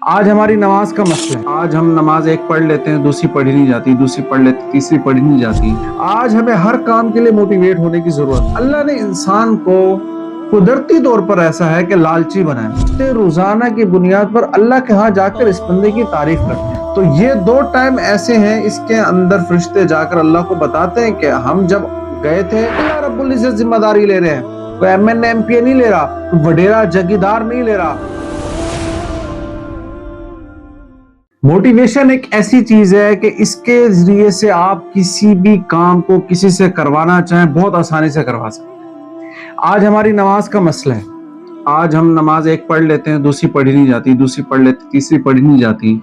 آج ہماری نماز کا مسئلہ ہے۔ آج ہم نماز ایک پڑھ لیتے ہیں، دوسری پڑھی نہیں جاتی، دوسری پڑھ لیتے تیسری پڑھی نہیں جاتی۔ آج ہمیں ہر کام کے لیے موٹیویٹ ہونے کی ضرورت ہے۔ اللہ نے انسان کو قدرتی طور پر ایسا ہے کہ لالچی بنایا۔ روزانہ کی بنیاد پر اللہ کے ہاں جا کر اس بندے کی تعریف کرتے ہیں۔ تو یہ دو ٹائم ایسے ہیں، اس کے اندر فرشتے جا کر اللہ کو بتاتے ہیں کہ ہم جب گئے تھے، اللہ رب العزت ذمہ داری لے رہے ہیں، کوئی ایم این ایم پی نہیں لے رہا، کوئی وڈیرا جگیدار نہیں لے رہا۔ موٹیویشن ایک ایسی چیز ہے کہ اس کے ذریعے سے آپ کسی بھی کام کو کسی سے کروانا چاہیں بہت آسانی سے کروا سکتے ہیں۔ آج ہماری نماز کا مسئلہ ہے۔ آج ہم نماز ایک پڑھ لیتے ہیں، دوسری پڑھی نہیں جاتی، دوسری پڑھ لیتے تیسری پڑھی نہیں جاتی۔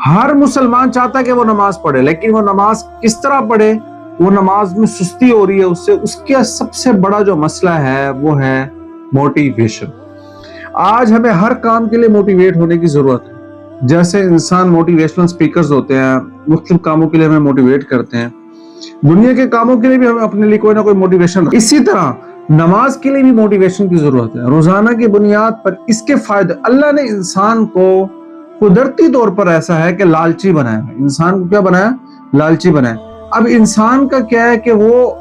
ہر مسلمان چاہتا ہے کہ وہ نماز پڑھے، لیکن وہ نماز کس طرح پڑھے؟ وہ نماز میں سستی ہو رہی ہے اس کا سب سے بڑا جو مسئلہ ہے وہ ہے موٹیویشن۔ آج ہمیں ہر کام کے لیے موٹیویٹ ہونے کی ضرورت ہے۔ جیسے انسان موٹیویشنل سپیکرز ہوتے ہیں، مختلف کاموں کے لیے ہمیں موٹیویٹ کرتے ہیں، دنیا کے کاموں کے لیے بھی ہمیں اپنے لیے کوئی نہ کوئی موٹیویشن۔ اسی طرح نماز کے لیے بھی موٹیویشن کی ضرورت ہے۔ روزانہ کی بنیاد پر اس کے فائدے، اللہ نے انسان کو قدرتی طور پر ایسا ہے کہ لالچی بنایا ہے۔ انسان کو کیا بنایا؟ لالچی بنایا۔ اب انسان کا کیا ہے کہ وہ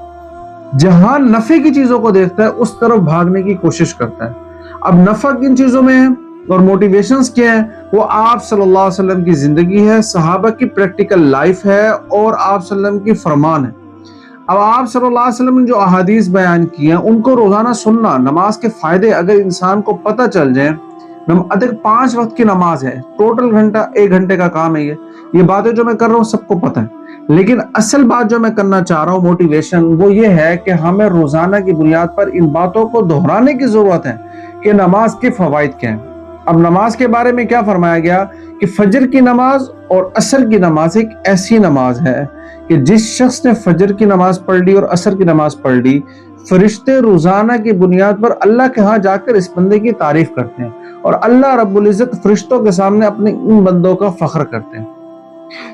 جہاں نفع کی چیزوں کو دیکھتا ہے اس طرف بھاگنے کی کوشش کرتا ہے۔ اب نفع کن چیزوں میں ہے اور موٹیویشنز کیا ہیں؟ وہ آپ صلی اللہ علیہ وسلم کی زندگی ہے، صحابہ کی پریکٹیکل لائف ہے، اور آپ صلی اللہ علیہ وسلم کی فرمان ہے۔ اب آپ صلی اللہ علیہ وسلم نے جو احادیث بیان کی ہیں ان کو روزانہ سننا، نماز کے فائدے اگر انسان کو پتہ چل جائیں، ادھر 5 وقت کی نماز ہے، ٹوٹل گھنٹہ 1 گھنٹے کا کام ہے۔ یہ باتیں جو میں کر رہا ہوں سب کو پتہ ہے، لیکن اصل بات جو میں کرنا چاہ رہا ہوں موٹیویشن، وہ یہ ہے کہ ہمیں روزانہ کی بنیاد پر ان باتوں کو دہرانے کی ضرورت ہے کہ نماز کے فوائد کیا ہیں۔ اب نماز کے بارے میں کیا فرمایا گیا کہ فجر کی نماز اور عصر کی نماز ایک ایسی نماز ہے کہ جس شخص نے فجر کی نماز پڑھ لی اور عصر کی نماز پڑھ لی، فرشتے روزانہ کی بنیاد پر اللہ کے ہاں جا کر اس بندے کی تعریف کرتے ہیں، اور اللہ رب العزت فرشتوں کے سامنے اپنے ان بندوں کا فخر کرتے ہیں۔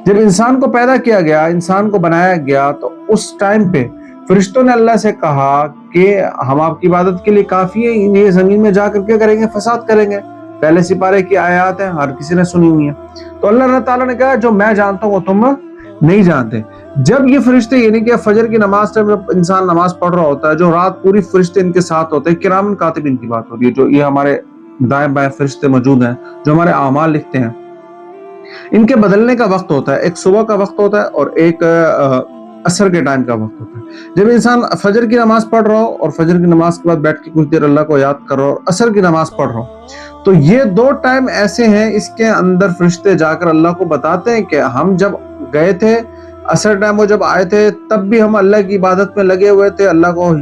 جب انسان کو پیدا کیا گیا، انسان کو بنایا گیا، تو اس ٹائم پہ فرشتوں نے اللہ سے کہا کہ ہم آپ کی عبادت کے لیے کافی ہیں، یہ زمین میں جا کر کیا کریں گے؟ فساد کریں گے۔ پہلے سپارے کی آیات ہیں، ہر کسی نے سنی ہوئی ہیں۔ تو اللہ تعالیٰ نے کہا جو میں جانتا ہوں وہ تم نہیں جانتے۔ جب یہ فرشتے، یعنی کہ فجر کی نماز سے جب انسان نماز پڑھ رہا ہوتا ہے، جو رات پوری فرشتے ان کے ساتھ ہوتے ہیں، کرام کاتبین کی بات ہو رہی ہے، جو یہ ہمارے دائیں بائیں فرشتے موجود ہیں جو ہمارے اعمال لکھتے ہیں، ان کے بدلنے کا وقت ہوتا ہے۔ ایک صبح کا وقت ہوتا ہے اور ایک عصر کے ٹائم کا وقت ہوتا ہے۔ جب انسان فجر کی نماز پڑھ رہا ہو اور فجر کی نماز کے بعد بیٹھ کے کچھ دیر اللہ کو یاد کر رہا ہو اور عصر کی نماز پڑھ رہا ہو، تو یہ دو ٹائم ایسے ہیں، اس کے اندر فرشتے جا کر اللہ کو بتاتے ہیں کہ ہم جب گئے تھے عصر ٹائم، وہ جب آئے تھے تب بھی ہم اللہ کی عبادت میں لگے ہوئے تھے، اللہ کو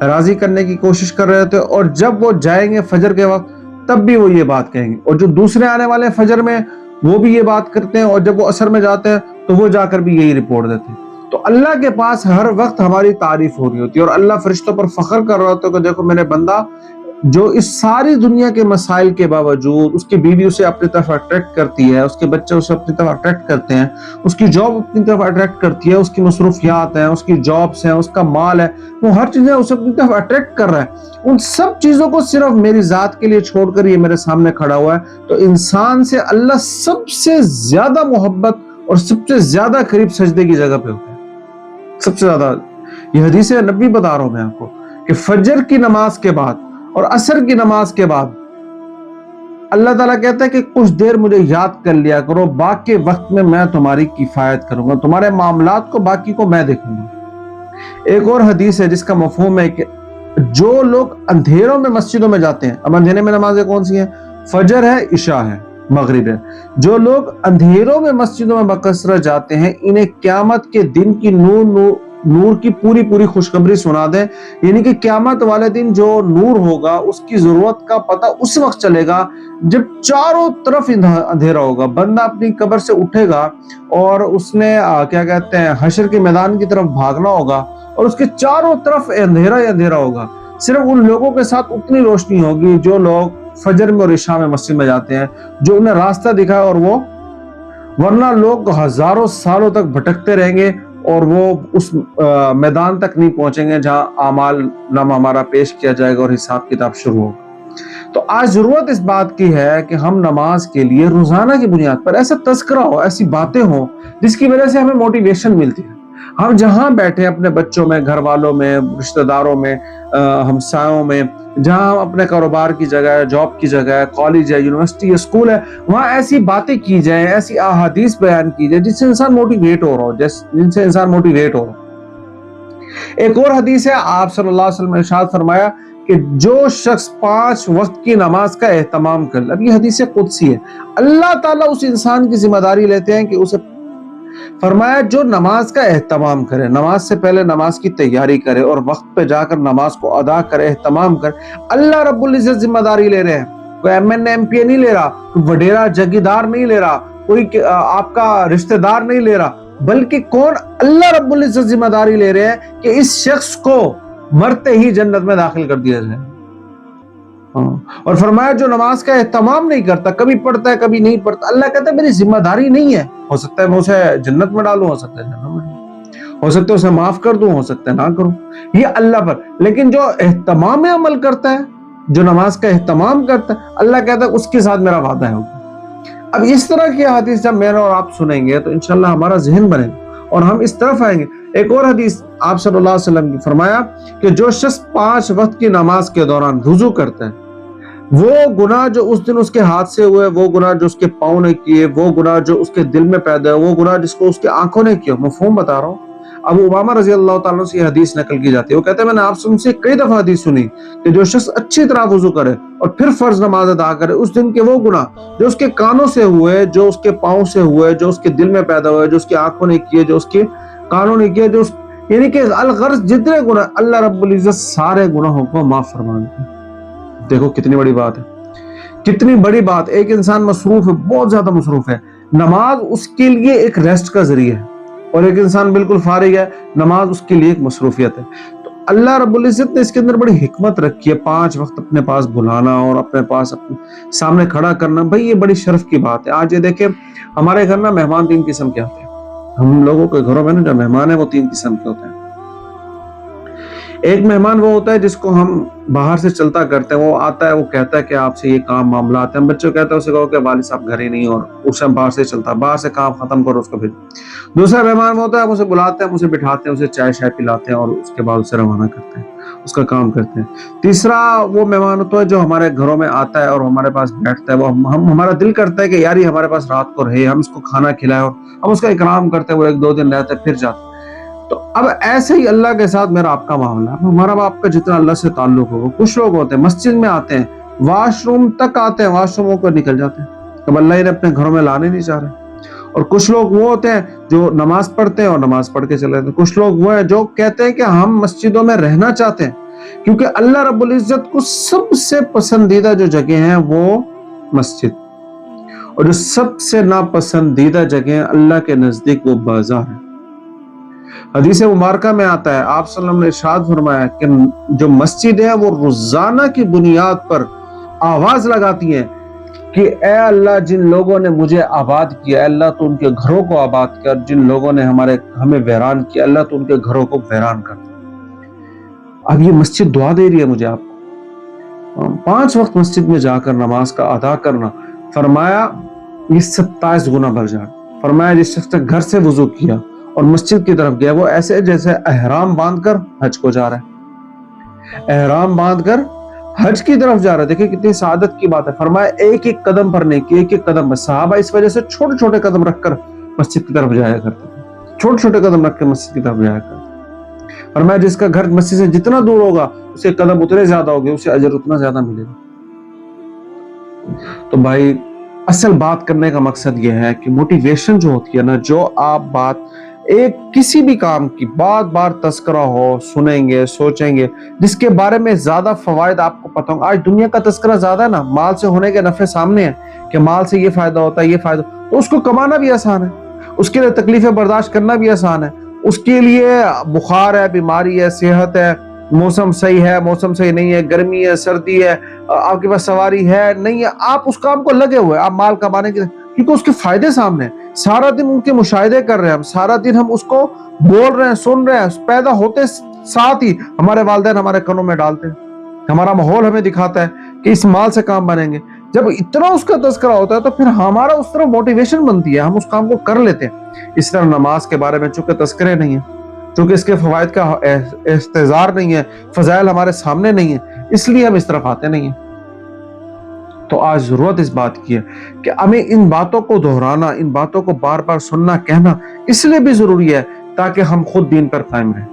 راضی کرنے کی کوشش کر رہے تھے، اور جب وہ جائیں گے فجر کے وقت تب بھی وہ یہ بات کہیں گے، اور جو دوسرے آنے والے فجر میں وہ بھی یہ بات کرتے ہیں، اور جب وہ عصر میں جاتے ہیں تو وہ جا کر بھی یہی رپورٹ دیتے ہیں۔ تو اللہ کے پاس ہر وقت ہماری تعریف ہو رہی ہوتی ہے، اور اللہ فرشتوں پر فخر کر رہا ہوتا ہے کہ دیکھو میرے بندہ جو اس ساری دنیا کے مسائل کے باوجود، اس کی بیوی اسے اپنی طرف اٹریکٹ کرتی ہے، اس کے بچے اسے اپنی طرف اٹریکٹ کرتے ہیں، اس کی جاب اپنی طرف اٹریکٹ کرتی ہے، اس کی مصروفیات ہیں، اس کی جابس ہیں، اس کا مال ہے، وہ ہر چیزیں اسے اپنی طرف اٹریکٹ کر رہا ہے، ان سب چیزوں کو صرف میری ذات کے لیے چھوڑ کر یہ میرے سامنے کھڑا ہوا ہے۔ تو انسان سے اللہ سب سے زیادہ محبت اور سب سے زیادہ قریب سجدے کی جگہ پہ ہوتا ہے، سب سے زیادہ۔ یہ حدیث نبی بتا رہا ہوں میں آپ کو کہ فجر کی نماز کے بعد اور عصر کی نماز کے بعد اللہ تعالیٰ کہتا ہے کہ کچھ دیر مجھے یاد کر لیا کرو، باقی وقت میں تمہاری کفایت کروں گا، تمہارے معاملات کو باقی کو میں دیکھوں گا۔ ایک اور حدیث ہے جس کا مفہوم ہے کہ جو لوگ اندھیروں میں مسجدوں میں جاتے ہیں، اب اندھیرے میں نمازیں کون سی ہیں؟ فجر ہے، عشاء ہے، مغرب ہے۔ جو لوگ اندھیروں میں مسجدوں میں بکثرت جاتے ہیں، انہیں قیامت کے دن کی نور کی پوری خوشخبری سنا دیں، یعنی کہ قیامت والے دن جو نور ہوگا اس کی ضرورت کا پتہ اس وقت چلے گا جب چاروں طرف اندھیرا ہوگا۔ بندہ اپنی قبر سے اٹھے گا اور اس نے کیا کہتے ہیں حشر کے میدان کی طرف بھاگنا ہوگا، اور اس کے چاروں طرف اندھیرا ہی اندھیرا ہوگا۔ صرف ان لوگوں کے ساتھ اتنی روشنی ہوگی جو لوگ فجر میں اور عشاء میں مسجد میں جاتے ہیں، جو انہیں راستہ دکھائے، اور وہ ورنہ لوگ ہزاروں سالوں تک بھٹکتے رہیں گے اور وہ اس میدان تک نہیں پہنچیں گے جہاں اعمال نامہ ہمارا پیش کیا جائے گا اور حساب کتاب شروع ہوگا۔ تو آج ضرورت اس بات کی ہے کہ ہم نماز کے لیے روزانہ کی بنیاد پر ایسا تذکرہ ہو، ایسی باتیں ہوں جس کی وجہ سے ہمیں موٹیویشن ملتی ہے. ہم جہاں بیٹھے اپنے بچوں میں، گھر والوں میں، رشتہ داروں میں، ہمسایوں میں، جہاں ہم اپنے کاروبار کی جگہ ہے، جاب کی جگہ ہے، کالج ہے، یونیورسٹی ہے، اسکول ہے، وہاں ایسی باتیں کی جائیں، ایسی احادیث بیان کی جائیں جس سے انسان موٹیویٹ ہو رہا ہو، جن سے انسان موٹیویٹ ہو رہا ہو. ایک اور حدیث ہے، آپ صلی اللہ علیہ وسلم نے ارشاد فرمایا کہ جو شخص 5 وقت کی نماز کا اہتمام کرے. اب یہ حدیث قدسی ہے. اللہ تعالیٰ اس انسان کی ذمہ داری لیتے ہیں کہ اسے فرمایا جو نماز کا اہتمام کرے، نماز سے پہلے نماز کی تیاری کرے اور وقت پہ جا کر نماز کو ادا کرے، اہتمام کرے. اللہ رب العزت ذمہ داری لے رہے ہیں. کوئی ایم این ایم پی نہیں لے رہا، کوئی وڈیرا جگیدار نہیں لے رہا، کوئی آپ کا رشتہ دار نہیں لے رہا، بلکہ کون؟ اللہ رب العزت ذمہ داری لے رہے ہیں کہ اس شخص کو مرتے ہی جنت میں داخل کر دیا جائے. اور فرمایا جو نماز کا اہتمام نہیں کرتا، کبھی پڑھتا ہے کبھی نہیں پڑھتا، اللہ کہتا ہے میری ذمہ داری نہیں ہے. ہو سکتا ہے میں اسے جنت میں ڈالوں، ہو سکتا ہے جنت میں ڈالوں، ہو سکتا ہے اسے معاف کر دوں، ہو سکتا ہے نہ کروں، یہ اللہ پر. لیکن جو اہتمام عمل کرتا ہے، جو نماز کا اہتمام کرتا ہے، اللہ کہتا ہے اس کے ساتھ میرا وعدہ ہے. اب اس طرح کی حدیث جب میں اور آپ سنیں گے تو انشاءاللہ ہمارا ذہن بنے گا اور ہم اس طرف آئیں گے. ایک اور حدیث آپ صلی اللہ علیہ وسلم کی فرمایا کہ جو شخص 5 وقت کی نماز کے دوران وضو کرتا ہے، وہ گناہ جو اس دن اس کے ہاتھ سے ہوئے، وہ گناہ جو اس کے پاؤں نے کیے، وہ گناہ جو اس کے دل میں پیدا ہوئے، وہ گناہ جس کو اس کے آنکھوں نے کیا. مفہوم بتا رہا ہوں. ابو امامہ رضی اللہ تعالیٰ سے یہ حدیث نقل کی جاتی ہے. وہ کہتے ہیں میں نے آپ سے کئی دفعہ حدیث سنی کہ جو شخص اچھی طرح وضو کرے اور پھر فرض نماز ادا کرے، اس دن کے وہ گناہ جو اس کے کانوں سے ہوئے، جو اس کے پاؤں سے ہوئے، جو اس کے دل میں پیدا ہوئے، جو اس کی آنکھوں نے کیے، جو اس کے کانوں نے کیے، یعنی کہ الغرض جتنے گناہ، اللہ رب العزت سارے گناہوں کو معاف فرما دیتے ہیں. دیکھو کتنی بڑی بات ہے، کتنی بڑی بات. ایک انسان مصروف ہے، بہت زیادہ مصروف ہے، نماز اس کے لیے ایک ریسٹ کا ذریعہ ہے. اور ایک انسان بالکل فارغ ہے، نماز اس کے لیے ایک مصروفیت ہے. تو اللہ رب العزت نے اس کے اندر بڑی حکمت رکھی ہے. 5 وقت اپنے پاس بلانا اور اپنے پاس اپنے سامنے کھڑا کرنا، بھائی یہ بڑی شرف کی بات ہے. آج یہ دیکھیں ہمارے گھر میں مہمان 3 قسم کے آتے ہیں. ہم لوگوں کے گھروں میں جو مہمان ہیں وہ 3 قسم کے ہوتے ہیں. ایک مہمان وہ ہوتا ہے جس کو ہم باہر سے چلتا کرتے ہیں. وہ آتا ہے، وہ کہتا ہے کہ آپ سے یہ کام معاملات ہیں. بچوں کہتا ہے اسے کہو کہ والد صاحب گھر ہی نہیں، اور اس باہر سے چلتا، باہر سے کام ختم کرو اس کو بھیجو. دوسرا مہمان وہ ہوتا ہے، ہم اسے بلاتے ہیں، اسے بٹھاتے ہیں، اسے چائے شائے پلاتے ہیں اور اس کے بعد اسے روانہ کرتے ہیں، اس کا کام کرتے ہیں. تیسرا وہ مہمان ہوتا ہے جو ہمارے گھروں میں آتا ہے اور ہمارے پاس بیٹھتا ہے. وہ ہمارا دل کرتا ہے کہ یار یہ ہمارے پاس رات کو رہے، ہم اس کو کھانا کھلائیں اور ہم اس کا اکرام کرتے ہیں. وہ 1-2 دن رہتا ہے پھر جاتا ہے. تو اب ایسے ہی اللہ کے ساتھ میرا آپ کا معاملہ ہے. ہمارا آپ کا جتنا اللہ سے تعلق ہو، کچھ لوگ ہوتے ہیں مسجد میں آتے ہیں، واش روم تک آتے ہیں، واش روموں کو نکل جاتے ہیں. اب اللہ انہیں اپنے گھروں میں لانے نہیں چاہ رہے. اور کچھ لوگ وہ ہوتے ہیں جو نماز پڑھتے ہیں اور نماز پڑھ کے چلے جاتے ہیں. کچھ لوگ وہ ہیں جو کہتے ہیں کہ ہم مسجدوں میں رہنا چاہتے ہیں، کیونکہ اللہ رب العزت کو سب سے پسندیدہ جو جگہ ہیں وہ مسجد، اور جو سب سے ناپسندیدہ جگہ اللہ کے نزدیک وہ بازار ہے. حدیث مبارکہ میں آتا ہے، آپ صلی اللہ علیہ وسلم نے ارشاد فرمایا کہ جو مسجد ہے وہ روزانہ کی بنیاد پر آواز لگاتی ہیں کہ اے اللہ جن لوگوں نے مجھے آباد کیا، اے اللہ تو ان کے گھروں کو آباد کر، جن لوگوں نے ہمیں ویران کیا، اللہ تو ان کے گھروں کو ویران کر. اب یہ مسجد دعا دے رہی ہے مجھے آپ کو. 5 وقت مسجد میں جا کر نماز کا ادا کرنا، فرمایا یہ 27 گنا بڑھ جائے. فرمایا جس شخص نے گھر سے وضو کیا اور مسجد کی طرف گیا، وہ ایسے جیسے احرام باندھ کر حج کو جا رہا ہے، احرام باندھ کر حج کی طرف جا رہا ہے. دیکھیں کتنی سعادت کی بات ہے. فرمایا ایک ایک قدم پر نیکی، ایک ایک قدم پر. صحابہ اس وجہ سے چھوٹے چھوٹے قدم رکھ کر مسجد کی طرف جایا کرتے تھے، چھوٹے چھوٹے قدم رکھ کے مسجد کی طرف جایا کرتے. فرمایا جس کا گھر مسجد سے جتنا دور ہوگا اسے قدم اتنے زیادہ ہوگے، اسے اجر اتنا زیادہ ملے گا. تو بھائی اصل بات کرنے کا مقصد یہ ہے کہ موٹیویشن جو ہوتی ہے نا، جو آپ بات ایک کسی بھی کام کی بار بار تذکرہ ہو، سنیں گے، سوچیں گے، جس کے بارے میں زیادہ فوائد آپ کو پتہ ہوں. آج دنیا کا تذکرہ زیادہ ہے نا، مال سے ہونے کے نفع سامنے ہیں کہ مال سے یہ فائدہ ہوتا ہے، یہ فائدہ، تو اس کو کمانا بھی آسان ہے، اس کے لیے تکلیفیں برداشت کرنا بھی آسان ہے. اس کے لیے بخار ہے، بیماری ہے، صحت ہے، موسم صحیح ہے، موسم صحیح نہیں ہے، گرمی ہے، سردی ہے، آپ کے پاس سواری ہے نہیں ہے، آپ اس کام کو لگے ہوئے، آپ مال کمانے کے، کیونکہ اس کے فائدے سامنے ہیں. سارا دن ان کے مشاہدے کر رہے ہیں ہم، سارا دن ہم اس کو بول رہے ہیں، سن رہے ہیں. پیدا ہوتے ساتھ ہی ہمارے والدین ہمارے کانوں میں ڈالتے ہیں، ہمارا ماحول ہمیں دکھاتا ہے کہ اس مال سے کام بنیں گے. جب اتنا اس کا تذکرہ ہوتا ہے تو پھر ہمارا اس طرح موٹیویشن بنتی ہے, ہم اس کام کو کر لیتے ہیں. اس طرح نماز کے بارے میں چونکہ تذکرے نہیں ہیں, چونکہ اس کے فوائد کا استحضار نہیں ہے, فضائل ہمارے سامنے نہیں ہے, اس لیے ہم اس طرف آتے نہیں ہیں. تو آج ضرورت اس بات کی ہے کہ ہمیں ان باتوں کو دہرانا, ان باتوں کو بار بار سننا, کہنا اس لیے بھی ضروری ہے تاکہ ہم خود دین پر قائم رہیں.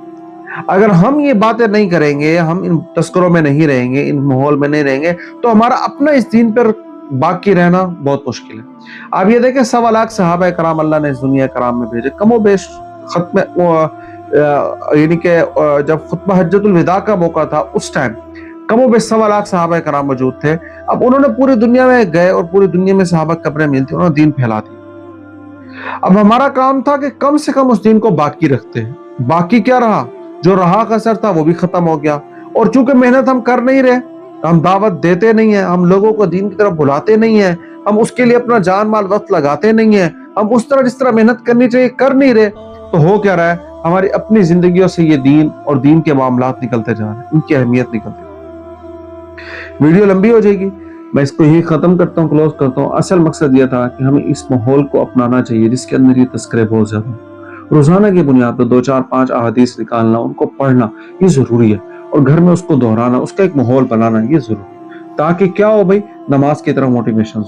اگر ہم یہ باتیں نہیں کریں گے, ہم ان تذکروں میں نہیں رہیں گے, ان ماحول میں نہیں رہیں گے, تو ہمارا اپنا اس دین پر باقی رہنا بہت مشکل ہے. آپ یہ دیکھیں 1.25 لاکھ صحابہ کرام اللہ نے اس دنیا کرام میں بھیجے, کم و بیش ختم یعنی کہ جب خطبہ حجت الوداع کا موقع تھا اس ٹائم کم و بیش 1.25 لاکھ صحابہ کرام موجود تھے. اب انہوں نے پوری دنیا میں گئے اور پوری دنیا میں صحابہ قبریں ملتی, انہوں نے دین پھیلا دی. اب ہمارا کام تھا کہ کم سے کم اس دین کو باقی رکھتے ہیں. باقی کیا رہا, جو رہا قصر تھا وہ بھی ختم ہو گیا. اور چونکہ محنت ہم کر نہیں رہے, ہم دعوت دیتے نہیں ہیں, ہم لوگوں کو دین کی طرف بلاتے نہیں ہیں, ہم اس کے لیے اپنا جان مال وقت لگاتے نہیں ہیں, ہم اس طرح جس طرح محنت کرنی چاہیے کر نہیں رہے, تو ہو کیا رہا ہے, ہماری اپنی زندگیوں سے یہ دین اور دین کے معاملات نکلتے جا رہے ہیں, ان کی اہمیت نکلتی. ویڈیو لمبی ہو جائے گی, میں اس کو ہی ختم کرتا ہوں, کلوز کرتا ہوں. اصل مقصد یہ تھا کہ ہمیں اس ماحول کو اپنانا چاہیے جس کے اندر یہ تذکرے بہت زیادہ ہیں. روزانہ کی بنیاد پر 2 4 5 احادیث نکالنا, ان کو پڑھنا یہ ضروری ہے, اور گھر میں اس کو دہرانا, اس کا ایک ماحول بنانا یہ ضروری ہے, تاکہ کیا ہو بھائی, نماز کی طرف موٹیویشن ہو.